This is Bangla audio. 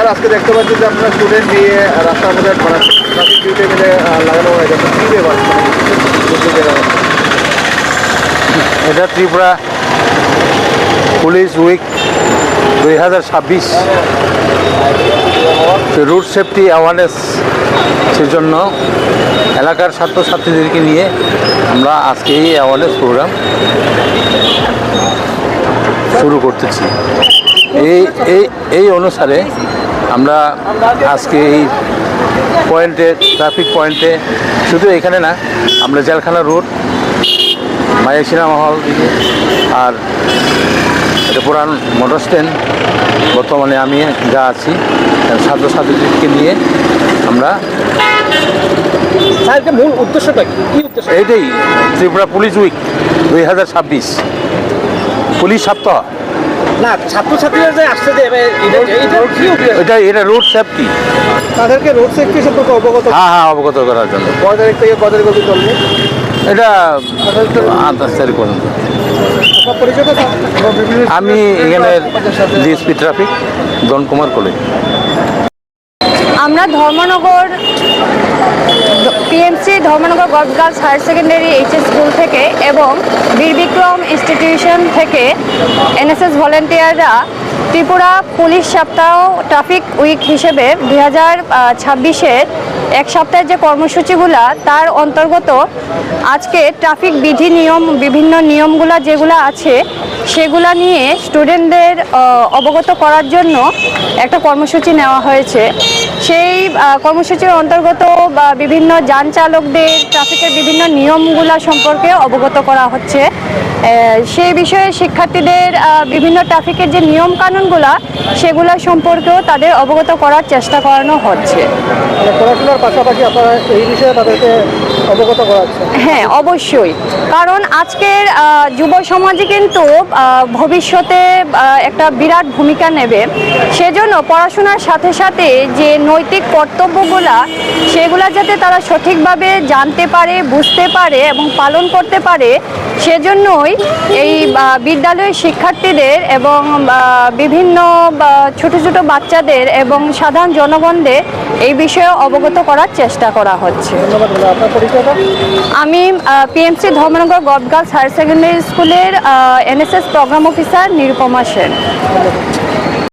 স্যার আজকে দেখতে পাচ্ছি যে আপনারা স্টুডেন্ট নিয়ে রাস্তার মধ্যে ট্রাফিক ডিউটি মিলে লাগানো হয়ে গেছে কী ব্যাপার এটা Tripura police week 2026 road safety awareness সেজন্য এলাকার ছাত্রছাত্রীদেরকে নিয়ে আমরা আজকে এই অ্যাওয়ারনেস প্রোগ্রাম শুরু করতেছি। এই অনুসারে আমরা আজকে এই পয়েন্টে ট্রাফিক পয়েন্টে শুধু এখানে না, আমরা জেলখানা রোড, মায়া সিনেমা হল দিকে, আর এটা পুরান মোটর স্ট্যান্ড বর্তমানে আমি যা আছি ছাত্রছাত্রীদেরকে নিয়ে আমরা মূল উদ্দেশ্যটা কি উদ্দেশ্য? এইটাই ত্রিপুরা পুলিশ উইক 2026 পুলিশ সপ্তাহ না, ছাত্রছাত্রীরা যে আসছে যে এটা রোড সেফটি, তাদেরকে রোড সেফটি সম্পর্কে অবগত অবগত করার জন্য। কয় তারিখ থেকে কয় তারিখ অবধি চলবে এটা 28 তারিখ পর্যন্ত। আমি এখানে ডিএসপি ট্রাফিক জন কুমার কলেজ। আমরা Dharmanagar PMC Dharmanagar girls higher secondary HS school থেকে এবং বীর বিক্রম ইনস্টিটিউশন থেকে এনএসএস ভলেন্টিয়াররা ত্রিপুরা পুলিশ সপ্তাহ ট্রাফিক উইক হিসেবে 2026-এর এক সপ্তাহের যে কর্মসূচিগুলা তার অন্তর্গত আজকে ট্রাফিক বিধি নিয়ম বিভিন্ন নিয়মগুলা যেগুলো আছে সেগুলা নিয়ে স্টুডেন্টদের অবগত করার জন্য একটা কর্মসূচি নেওয়া হয়েছে। সেই কর্মসূচির অন্তর্গত বিভিন্ন যান চালকদের ট্রাফিকের বিভিন্ন নিয়মগুলা সম্পর্কে অবগত করা হচ্ছে। সেই বিষয়ে শিক্ষার্থীদের বিভিন্ন ট্রাফিকের যে নিয়ম কানুনগুলা সেগুলো সম্পর্কেও তাদের অবগত করার চেষ্টা করানো হচ্ছে। পড়াশোনার পাশাপাশি আপনারা এই বিষয়ে তাদেরকে অবগত করাচ্ছেন? হ্যাঁ, অবশ্যই, কারণ আজকের যুব সমাজে কিন্তু ভবিষ্যতে একটা বিরাট ভূমিকা নেবে। সেজন্য পড়াশোনার সাথে সাথে যে নৈতিক কর্তব্যগুলা সেগুলা যাতে তারা সঠিকভাবে জানতে পারে, বুঝতে পারে এবং পালন করতে পারে, সেজন্যই এই বিদ্যালয়ের শিক্ষার্থীদের এবং বিভিন্ন ছোট ছোট বাচ্চাদের এবং সাধারণ জনগণদের এই বিষয়ে অবগত করার চেষ্টা করা হচ্ছে। আমি PMC Dharmanagar girls higher secondary স্কুলের NSS program officer Nirupama Sen.